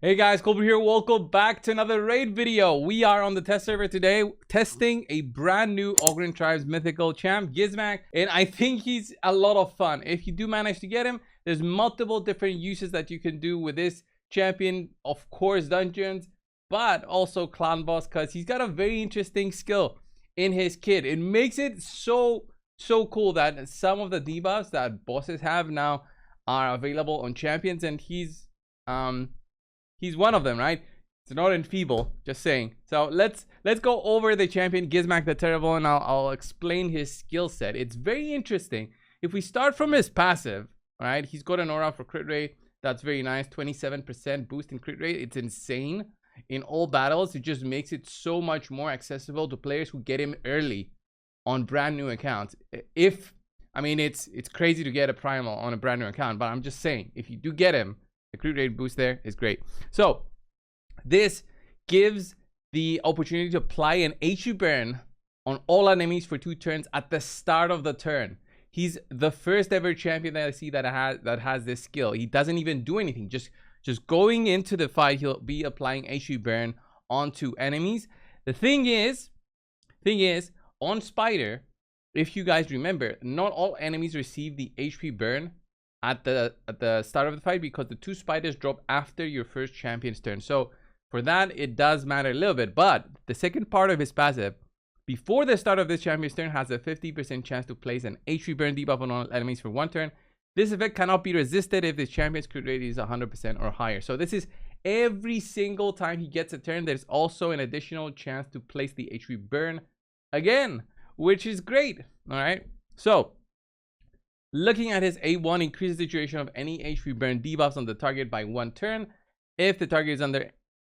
Hey guys, coldbrew here. Welcome back to another raid video. We are on the test server today, testing a brand new Ogryn'S Mythical champ, Gizmak, and I think he's a lot of fun. If you do manage to get him, there's multiple different uses that you can do with this champion. Of course, dungeons, but also clan boss, because he's got a very interesting skill in his kit. It makes it so cool that some of the debuffs that bosses have now are available on champions, and he's one of them, right? It's not enfeeble, just saying. So let's go over the champion Gizmak the Terrible, and I'll explain his skill set. It's very interesting. If we start from his passive, all right, he's got an aura for crit rate. That's very nice. 27% boost in crit rate. It's insane. In all battles, it just makes it so much more accessible to players who get him early on brand new accounts. I mean, it's crazy to get a primal on a brand new account, but I'm just saying, if you do get him, the crit rate boost there is great. So this gives the opportunity to apply an HP burn on all enemies for 2 turns at the start of the turn. He's the first ever champion that I see that has this skill. He doesn't even do anything. Just going into the fight, he'll be applying HP burn onto enemies. The thing is, on Spider, if you guys remember, not all enemies receive the HP burn at the start of the fight, because the 2 spiders drop after your first champion's turn. So for that, it does matter a little bit. But the second part of his passive, before the start of this champion's turn, has a 50% chance to place an HP burn debuff on all enemies for 1 turn. This effect cannot be resisted if the champion's crit rate is 100% or higher. So this is every single time he gets a turn, there's also an additional chance to place the HP burn again, which is great. All right, so looking at his A1, increases the duration of any HP burn debuffs on the target by 1 turn. If the target is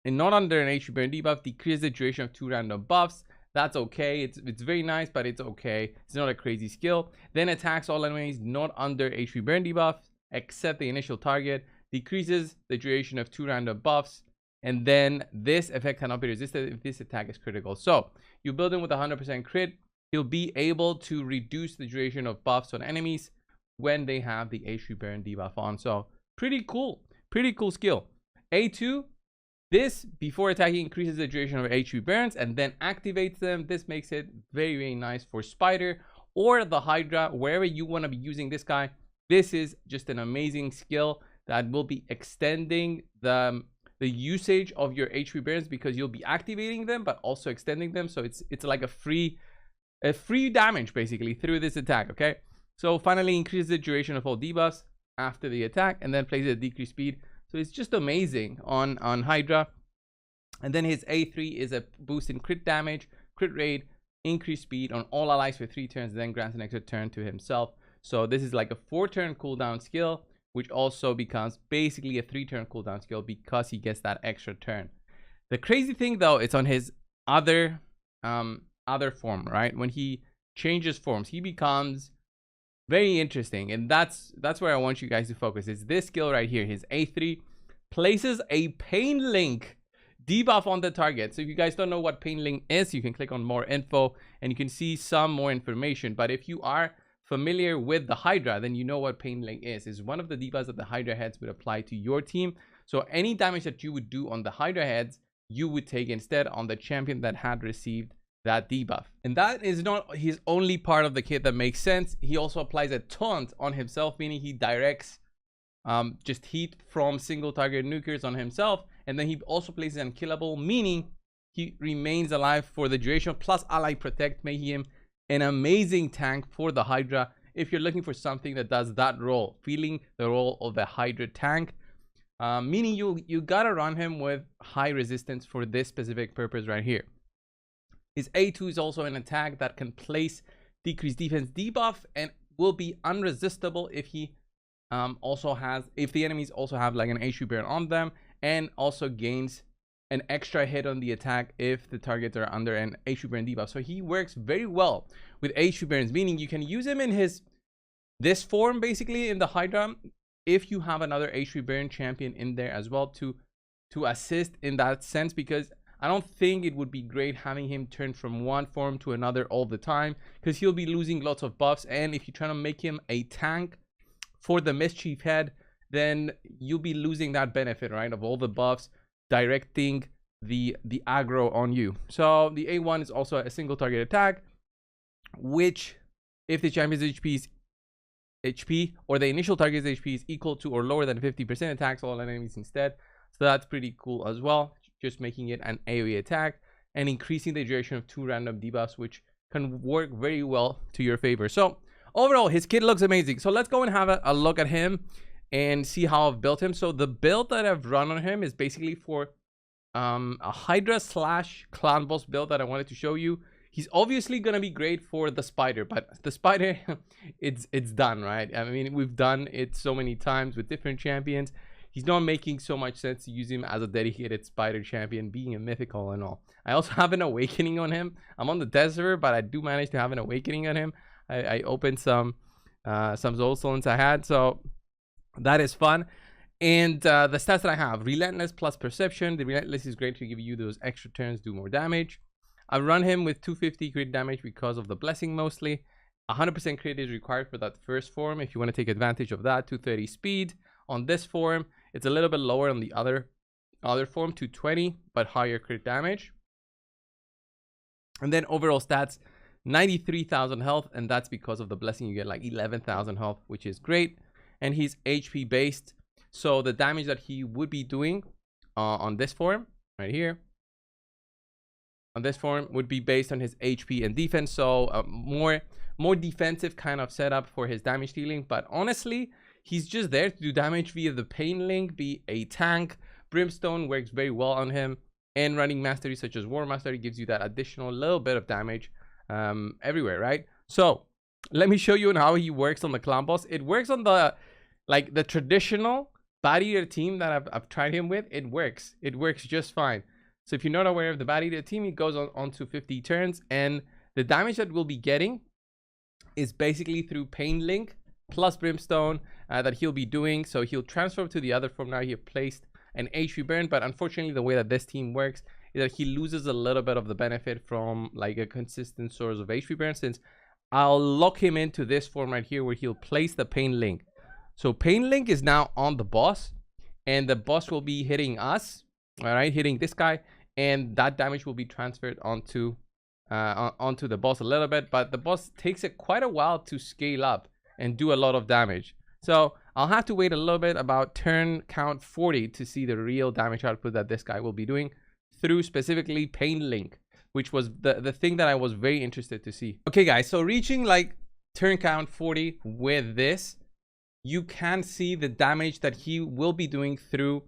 not under an HP burn debuff, decreases the duration of 2 random buffs. That's okay. It's very nice, but it's okay. It's not a crazy skill. Then attacks all enemies not under HP burn debuffs except the initial target. Decreases the duration of 2 random buffs. And then this effect cannot be resisted if this attack is critical. So you build him with 100% crit. He'll be able to reduce the duration of buffs on enemies when they have the HP burn debuff on. So pretty cool skill. A2, this before attacking increases the duration of HP burns and then activates them. This makes it very nice for Spider or the Hydra, wherever you want to be using this guy. This is just an amazing skill that will be extending the usage of your HP burns, because you'll be activating them but also extending them. So it's like a free damage basically through this attack. Okay, so finally increases the duration of all debuffs after the attack and then plays a decreased speed. So it's just amazing on Hydra. And then his A3 is a boost in crit damage, crit rate, increased speed on all allies for 3 turns, then grants an extra turn to himself. So this is like a 4-turn cooldown skill, which also becomes basically a 3-turn cooldown skill because he gets that extra turn. The crazy thing though, it's on his other form, right? When he changes forms, he becomes very interesting, and that's where I want you guys to focus. Is this skill right here. His A3 places a pain link debuff on the target. So if you guys don't know what pain link is, you can click on more info and you can see some more information. But if you are familiar with the Hydra, then you know what pain link is one of the debuffs that the Hydra heads would apply to your team. So any damage that you would do on the Hydra heads, you would take instead on the champion that had received that debuff. And that is not his only part of the kit that makes sense. He also applies a taunt on himself, meaning he directs just heat from single target nukers on himself, and then he also places unkillable, meaning he remains alive for the duration, plus ally protect, making him an amazing tank for the Hydra. If you're looking for something that does that role, feeling the role of the Hydra tank, meaning you gotta run him with high resistance for this specific purpose right here. His A2 is also an attack that can place decreased defense debuff and will be unresistible if he if the enemies also have like an HP burn on them, and also gains an extra hit on the attack if the targets are under an HP burn debuff. So he works very well with HP burns, meaning you can use him in this form basically in the Hydra if you have another HP burn champion in there as well to assist in that sense, because I don't think it would be great having him turn from one form to another all the time, because he'll be losing lots of buffs. And if you're trying to make him a tank for the Mischief head, then you'll be losing that benefit, right, of all the buffs directing the aggro on you. So the A1 is also a single target attack, which if the champion's HP or the initial target's HP is equal to or lower than 50%, attacks all enemies instead. So that's pretty cool as well, just making it an AoE attack and increasing the duration of 2 random debuffs, which can work very well to your favor. So overall, his kit looks amazing. So let's go and have a look at him and see how I've built him. So the build that I've run on him is basically for a Hydra / clan boss build that I wanted to show you. He's obviously gonna be great for the spider, but the spider, it's done, right? I mean, we've done it so many times with different champions. He's not making so much sense to use him as a dedicated spider champion, being a mythical and all. I also have an awakening on him. I'm on the test server, but I do manage to have an awakening on him. I opened some soul stones I had, so that is fun. And the stats that I have: relentless plus perception. The relentless is great to give you those extra turns, do more damage. I run him with 250 crit damage because of the blessing mostly. 100% crit is required for that first form if you want to take advantage of that. 230 speed on this form. It's a little bit lower on the other form, 220, but higher crit damage. And then overall stats, 93,000 health, and that's because of the blessing. You get like 11,000 health, which is great. And he's HP based, so the damage that he would be doing on this form right here, on this form, would be based on his HP and defense. So more defensive kind of setup for his damage dealing. But honestly, he's just there to do damage via the pain link, be a tank. Brimstone works very well on him, and running mastery such as War Mastery gives you that additional little bit of damage everywhere, right? So let me show you how he works on the clan boss. It works on the traditional Bat Eater team that I've tried him with. It works just fine. So if you're not aware of the Bat Eater team, it goes on to 50 turns, and the damage that we'll be getting is basically through pain link plus Brimstone that he'll be doing. So he'll transfer to the other form. Now he have placed an HP burn, but unfortunately the way that this team works is that he loses a little bit of the benefit from like a consistent source of HP burn, since I'll lock him into this form right here where he'll place the pain link. So pain link is now on the boss, and the boss will be hitting us, all right, hitting this guy, and that damage will be transferred onto the boss a little bit, but the boss takes it quite a while to scale up and do a lot of damage. So I'll have to wait a little bit, about turn count 40, to see the real damage output that this guy will be doing through specifically pain link, which was the thing that I was very interested to see. Okay guys, so reaching like turn count 40 with this, you can see the damage that he will be doing through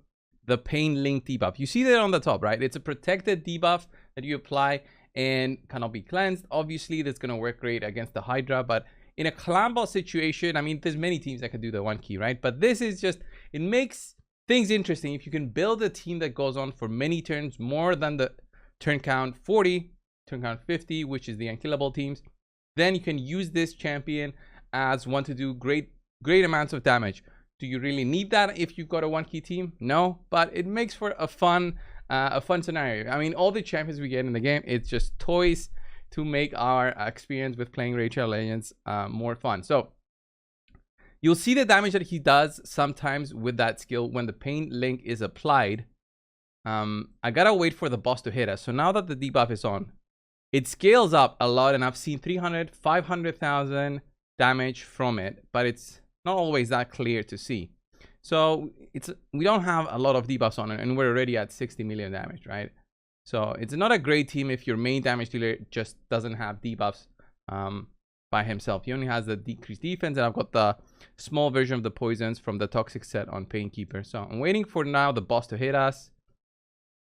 the pain link debuff. You see that on the top, right? It's a protected debuff that you apply and cannot be cleansed. Obviously that's going to work great against the Hydra, but in a clan boss situation, I mean, there's many teams that can do the one key, right? But this is just, it makes things interesting if you can build a team that goes on for many turns, more than the turn count 40, turn count 50, which is the unkillable teams. Then you can use this champion as one to do great amounts of damage. Do you really need that if you've got a one key team? No, but it makes for a fun scenario. I mean, all the champions we get in the game, it's just toys to make our experience with playing Raid Shadow Legends more fun. So you'll see the damage that he does sometimes with that skill when the pain link is applied. I gotta wait for the boss to hit us. So now that the debuff is on, it scales up a lot, and I've seen 300, 500,000 damage from it, but it's not always that clear to see. So we don't have a lot of debuffs on it, and we're already at 60 million damage, right? So it's not a great team if your main damage dealer just doesn't have debuffs by himself. He only has the decreased defense, and I've got the small version of the poisons from the toxic set on Painkeeper. So I'm waiting for now the boss to hit us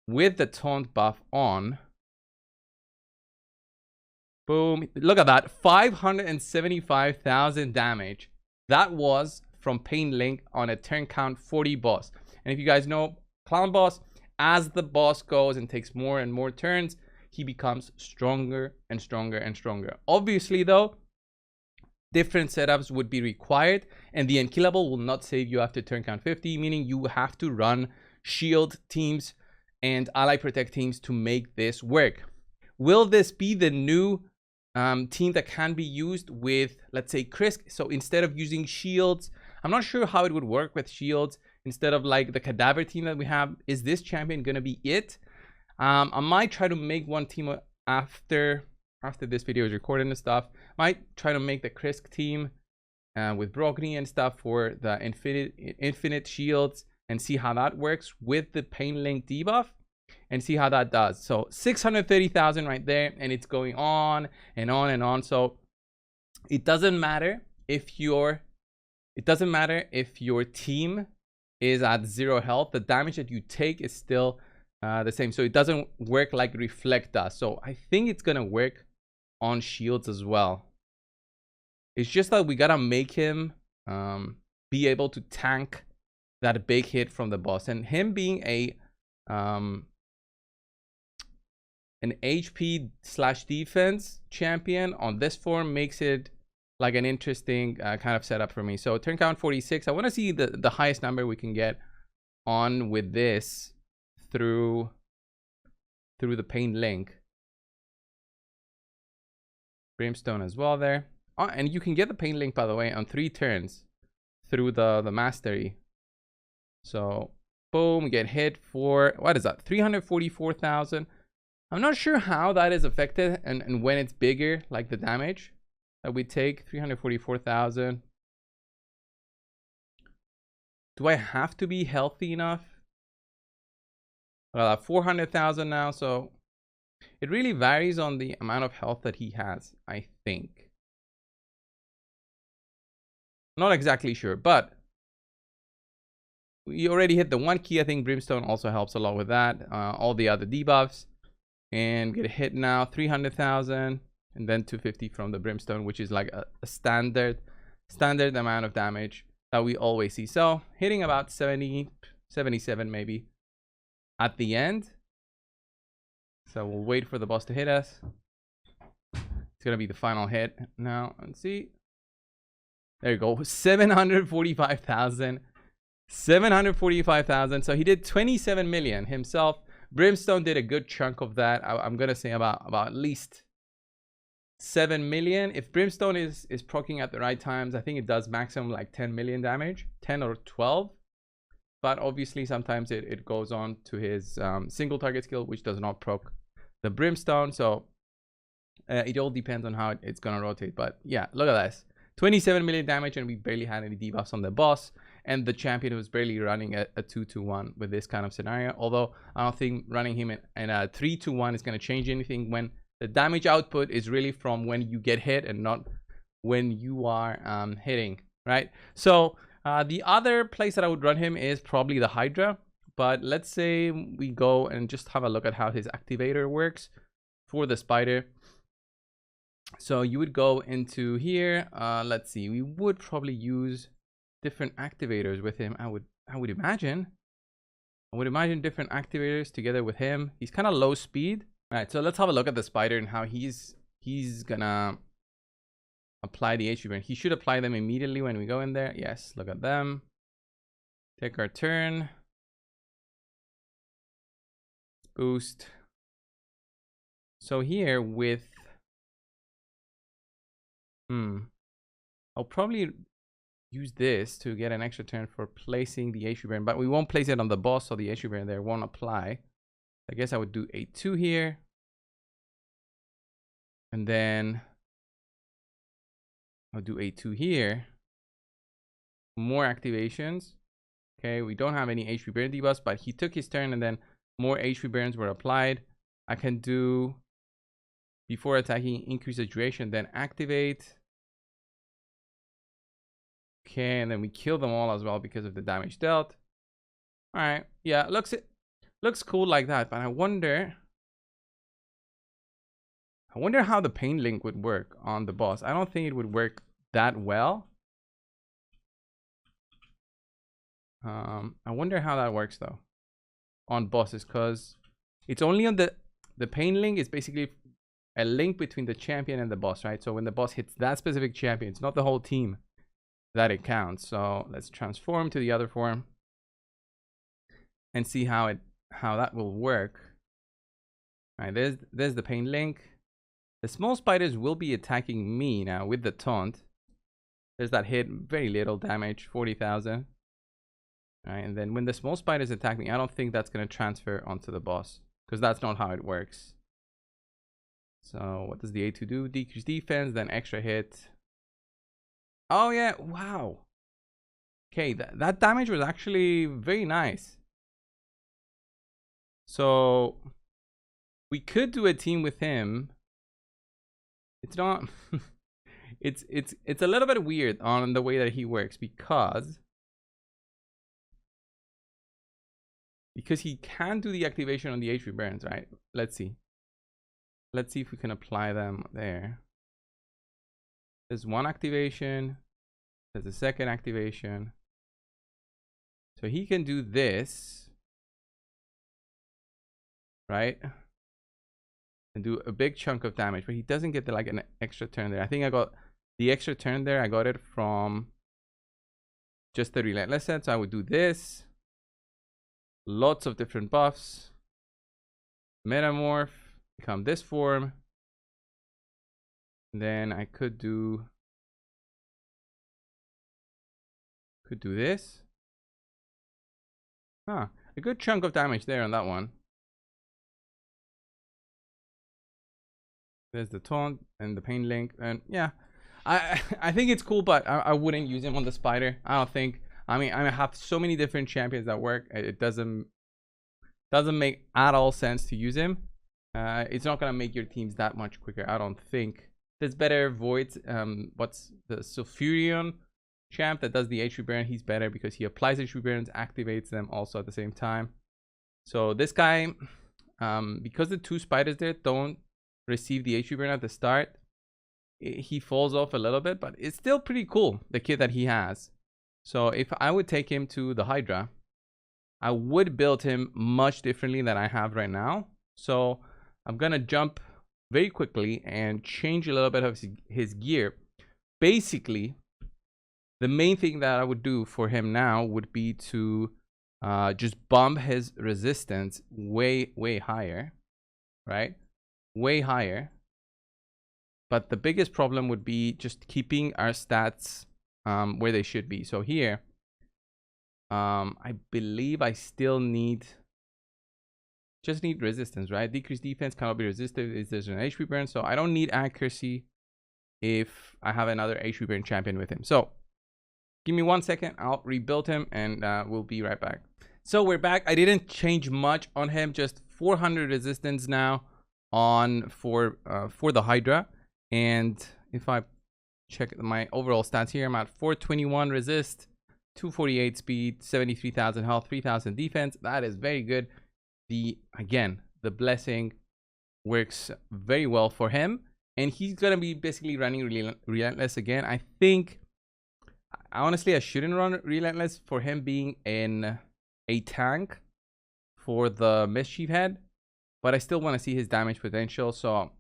with the taunt buff on. Boom. Look at that. 575,000 damage. That was from Pain Link on a turn count 40 boss. And if you guys know, clown boss, as the boss goes and takes more and more turns, he becomes stronger and stronger and stronger. Obviously though, different setups would be required, and the unkillable will not save you after turn count 50, meaning you have to run shield teams and ally protect teams to make this work. Will this be the new team that can be used with, let's say, Krisk? So instead of using shields, I'm not sure how it would work with shields instead of like the cadaver team that we have. Is this champion gonna be it? I might try to make one team after this video is recorded and stuff. Might try to make the Krisk team with Brogni and stuff for the infinite shields and see how that works with the Pain Link debuff and see how that does. So 630,000 right there, and it's going on and on and on. So it doesn't matter if your team is at 0 health. The damage that you take is still the same. So it doesn't work like Reflect does. So I think it's gonna work on shields as well. It's just that we gotta make him be able to tank that big hit from the boss, and him being an HP / defense champion on this form makes it like an interesting kind of setup for me. So turn count 46. I want to see the highest number we can get on with this through the Pain Link. Brimstone as well there. Oh, and you can get the Pain Link, by the way, on 3 turns through the mastery. So boom, get hit for, what is that, 344,000. I'm not sure how that is affected and when it's bigger, like the damage that we take. 344,000. Do I have to be healthy enough? 400,000 now, so it really varies on the amount of health that he has, I think. Not exactly sure, but we already hit the 1 key. I think Brimstone also helps a lot with that. All the other debuffs. And get a hit now, 300,000. And then 250 from the Brimstone, which is like a standard amount of damage that we always see. So hitting about 70, 77 maybe at the end. So we'll wait for the boss to hit us. It's gonna be the final hit now. Let's see. There you go. 745,000. 745,000. So he did 27 million himself. Brimstone did a good chunk of that. I'm gonna say about at least 7 million. If Brimstone is proccing at the right times, I think it does maximum like 10 million damage, 10 or 12. But obviously sometimes it goes on to his single target skill, which does not proc the Brimstone. So it all depends on how it's gonna rotate. But yeah, look at this. 27 million damage, and we barely had any debuffs on the boss, and the champion was barely running a 2-1 with this kind of scenario. Although I don't think running him in a 3-1 is going to change anything, when the damage output is really from when you get hit and not when you are hitting, right? So the other place that I would run him is probably the Hydra. But let's say we go and just have a look at how his activator works for the spider. So you would go into here. Let's see, we would probably use different activators with him. I would imagine different activators together with him. He's kind of low speed. All right, so let's have a look at the spider and how he's gonna apply the HP burn. He should apply them immediately when we go in there. Yes, look at them. Take our turn. Boost. So here with I'll probably use this to get an extra turn for placing the HP burn, but we won't place it on the boss, so the HP burn there won't apply. I guess I would do a 2 here, and then I'll do a 2 here. More activations. Okay, we don't have any HP burn debuffs, but he took his turn and then more HP burns were applied. I can do, before attacking, increase the duration, then activate. Okay, and then we kill them all as well because of the damage dealt. All right, yeah, looks cool like that, but I wonder how the Pain Link would work on the boss. I don't think it would work that well. I wonder how that works though on bosses, because it's only on the Pain Link is basically a link between the champion and the boss, right? So when the boss hits that specific champion, it's not the whole team that it counts. So let's transform to the other form and see how that will work. All right, there's the Pain Link. The small spiders will be attacking me now with the taunt. There's that hit, very little damage, 40,000. Alright, and then when the small spiders attack me, I don't think that's going to transfer onto the boss, because that's not how it works. So what does the A2 do? Decrease defense, then extra hit. Oh yeah, wow. Okay, that damage was actually very nice. So we could do a team with him. It's not it's a little bit weird on the way that he works, because he can do the activation on the HP burns, right? Let's see if we can apply them there. There's one activation, there's a second activation, so he can do this, right, and do a big chunk of damage, but he doesn't get like an extra turn there. I think I got the extra turn there, I got it from just the relentless set. So I would do this, lots of different buffs, metamorph, become this form, and then I could do this. A good chunk of damage there on that one. There's the taunt and the pain link, and yeah, I think it's cool, but I wouldn't use him on the spider. I don't think. I mean, I have so many different champions that work. It doesn't make at all sense to use him. It's not gonna make your teams that much quicker, I don't think. There's better voids. What's the Sulfurion champ that does the HP burn? He's better because he applies HP burns, activates them also at the same time. So this guy, because the two spiders there don't receive the HP burn at the start, he falls off a little bit, but it's still pretty cool, the kit that he has. So if I would take him to the Hydra, I would build him much differently than I have right now. So I'm gonna jump very quickly and change a little bit of his gear. Basically, the main thing that I would do for him now would be to just bump his resistance way higher, right? Way higher. But the biggest problem would be just keeping our stats where they should be. So here, I believe I still need resistance, right? Decreased defense cannot be resisted if there's an HP burn. So I don't need accuracy if I have another HP burn champion with him. So give me 1 second, I'll rebuild him, and we'll be right back. So we're back. I didn't change much on him, just 400 resistance now on for the Hydra. And if I check my overall stats here, I'm at 421 resist, 248 speed, 73,000 health, 3,000 defense. That is very good. Again, the blessing works very well for him, and he's gonna be basically running relentless again. I think honestly I shouldn't run relentless for him being in a tank for the mischief head, but I still want to see his damage potential. So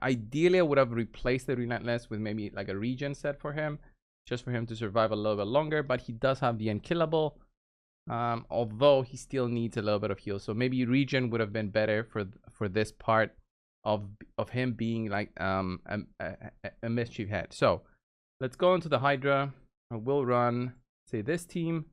ideally I would have replaced the relentless with maybe like a regen set for him, just for him to survive a little bit longer. But he does have the unkillable, although he still needs a little bit of heal. So maybe regen would have been better for this part of him being like a mischief head. So let's go into the Hydra. I will run, say, this team.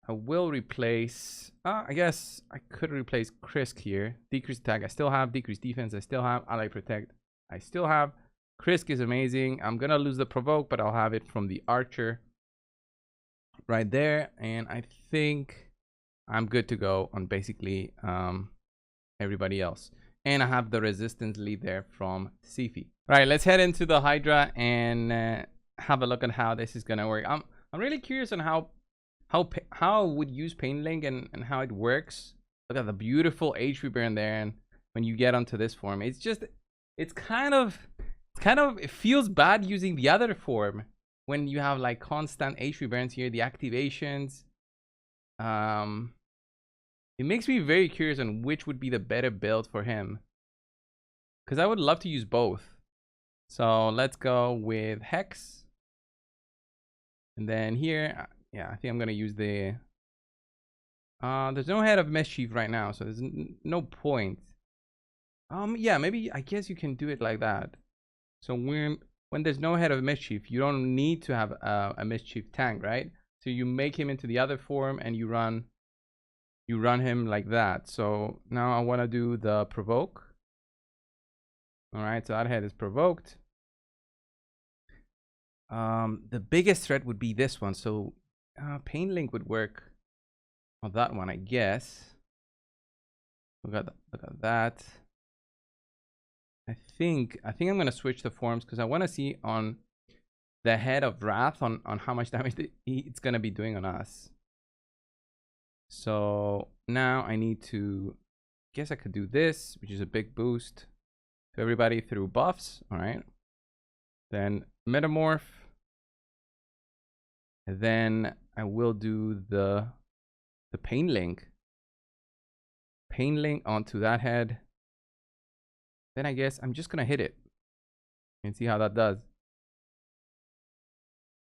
I will replace, I guess I could replace Krisk here. Decreased attack, I still have. Decreased defense, I still have. Ally protect, I still have. Krisk is amazing. I'm gonna lose the provoke, but I'll have it from the archer right there. And I think I'm good to go on basically everybody else. And I have the resistance lead there from Sifi. Right, let's head into the Hydra and have a look at how this is gonna work. I'm really curious on how I would use Pain Link and how it works. Look at the beautiful HP burn there, and when you get onto this form, it feels bad using the other form when you have like constant HP burns here, the activations. It makes me very curious on which would be the better build for him, because I would love to use both. So let's go with Hex, and then here, yeah, I think I'm gonna use the there's no head of mischief right now, so there's no point. Yeah, maybe I guess you can do it like that. So when there's no head of mischief, you don't need to have a mischief tank, right? So you make him into the other form and you run him like that. So now I want to do the provoke. All right, so that head is provoked. The biggest threat would be this one. So Pain Link would work on that one, I guess. Look at that. I think I'm gonna switch the forms because I want to see on the head of Wrath on how much damage it's gonna be doing on us. So now I need to, guess I could do this, which is a big boost to everybody through buffs. All right. Then Metamorph. And then I will do the Pain Link. Pain Link onto that head. Then I guess I'm just gonna hit it and see how that does.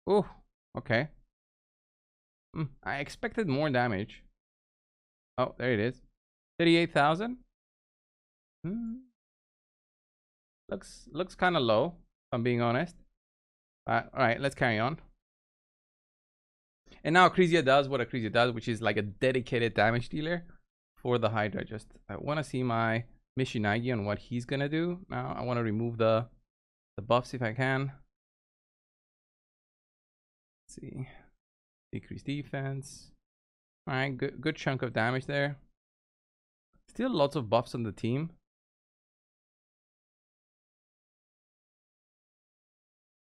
Oh, okay. I expected more damage. Oh, there it is. 38,000. Looks kind of low, if I'm being honest. All right, let's carry on. And now Ogryn'S does what Ogryn'S does, which is like a dedicated damage dealer for the Hydra. Just I want to see my Mishinagi on what he's gonna do. Now I want to remove the buffs if I can. Let's see, decrease defense. All right, good chunk of damage there. Still lots of buffs on the team.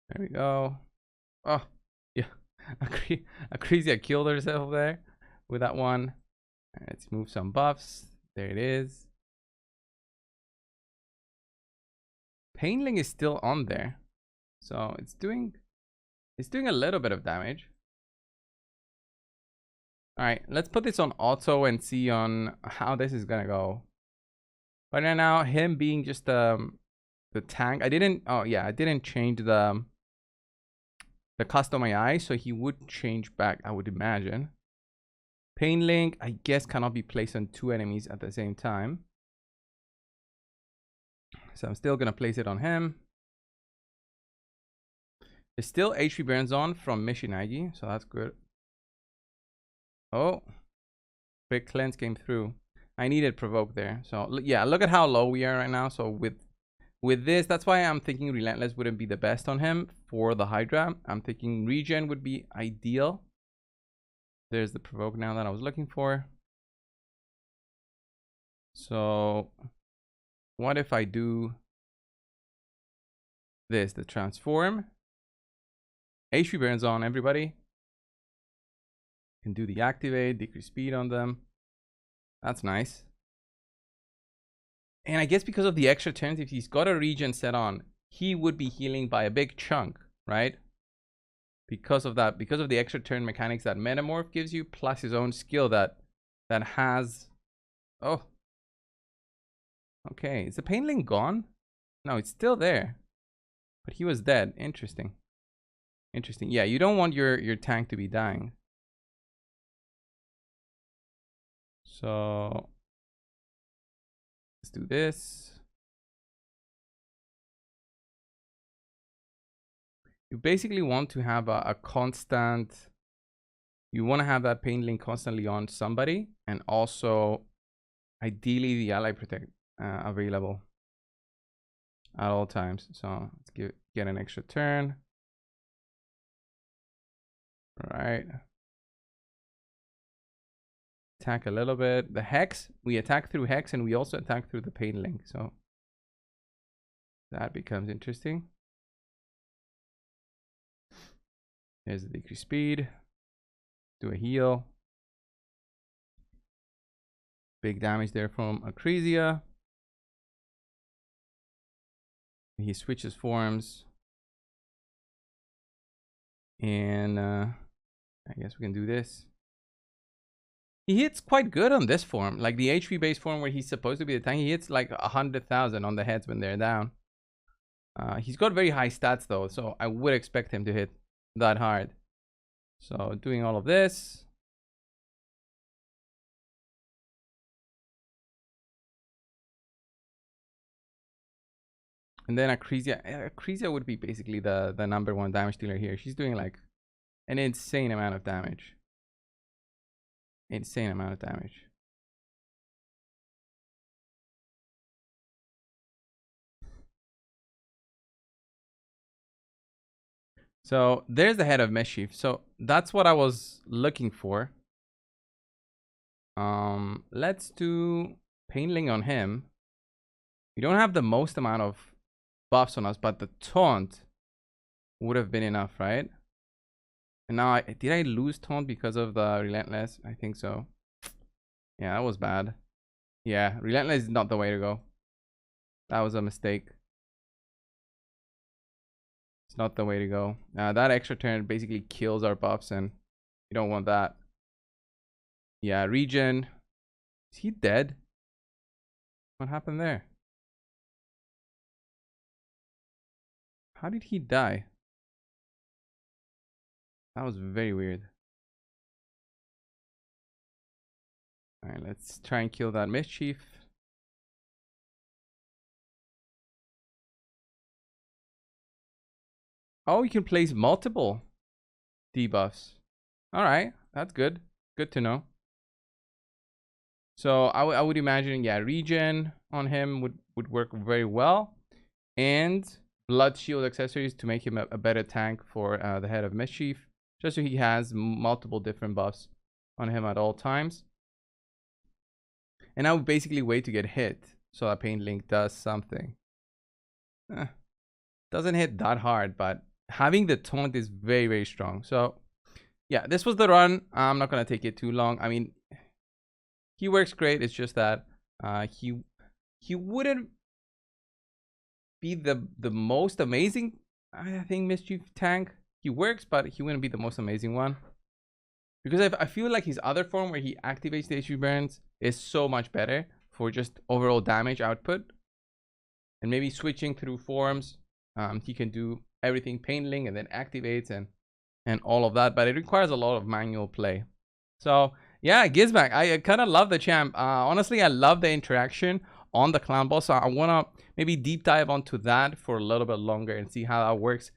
There we go. Oh, yeah. Ogryn'S killed herself there with that one. Let's move some buffs. There it is. Painling is still on there. So it's doing a little bit of damage. All right, let's put this on auto and see on how this is gonna go. But right now, him being just the tank, I didn't change the custom AI, so he would change back, I would imagine. Pain Link, I guess, cannot be placed on 2 enemies at the same time. So I'm still gonna place it on him. There's still HP burns on from Mishinagi, so that's good. Oh, big cleanse came through. I needed provoke there. So yeah, look at how low we are right now. So with this, that's why I'm thinking Relentless wouldn't be the best on him for the Hydra. I'm thinking Regen would be ideal. There's the provoke now that I was looking for. So what if I do this, the transform? HP burns on everybody. Can do the activate, decrease speed on them. That's nice. And I guess because of the extra turns, if he's got a regen set on, he would be healing by a big chunk, right? Because of that, because of the extra turn mechanics that Metamorph gives you, plus his own skill that has. Oh, okay. Is the Pain Link gone? No, it's still there, but he was dead. Interesting. Yeah, you don't want your tank to be dying. So let's do this. You basically want to have a constant, you want to have that Pain Link constantly on somebody, and also ideally the ally protect available at all times. So let's get an extra turn. All right. Attack a little bit. The Hex, we attack through Hex and we also attack through the Pain Link. So that becomes interesting. There's the decrease speed. Do a heal. Big damage there from Ogryn'S. He switches forms. And I guess we can do this. He hits quite good on this form. Like the HP based form where he's supposed to be the tank, he hits like 100,000 on the heads when they're down. He's got very high stats though, so I would expect him to hit that hard. So doing all of this. And then Acresia would be basically the #1 damage dealer here. She's doing like an insane amount of damage. Insane amount of damage. So there's the head of mischief. So that's what I was looking for. Let's do Painling on him. We don't have the most amount of buffs on us, but the taunt would have been enough, right? And now, did I lose taunt because of the Relentless? I think so. Yeah, that was bad. Yeah, Relentless is not the way to go. That was a mistake. It's not the way to go. That extra turn basically kills our buffs, and you don't want that. Yeah, regen. Is he dead? What happened there? How did he die? That was very weird. Alright, let's try and kill that mischief. Oh, you can place multiple debuffs. Alright, that's good. Good to know. So I would imagine, yeah, regen on him would work very well. And blood shield accessories to make him a better tank for the head of mischief. Just so he has multiple different buffs on him at all times. And I would basically wait to get hit so that Pain Link does something. Doesn't hit that hard, but having the taunt is very, very strong. So yeah, this was the run. I'm not going to take it too long. I mean, he works great. It's just that he wouldn't be the most amazing, I think, mischief tank. He works, but he wouldn't be the most amazing one. Because I feel like his other form where he activates the HP burns is so much better for just overall damage output. And maybe switching through forms, he can do everything Painling and then activates and all of that. But it requires a lot of manual play. So yeah, Gizmak, I kind of love the champ. Honestly, I love the interaction on the clown boss. So I want to maybe deep dive onto that for a little bit longer and see how that works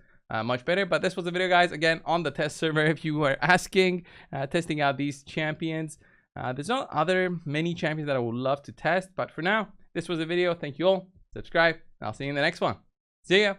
much better. But this was the video, guys, again on the test server. If you were asking, testing out these champions, there's not other many champions that I would love to test, but for now, this was the video. Thank you all. Subscribe, and I'll see you in the next one. See ya.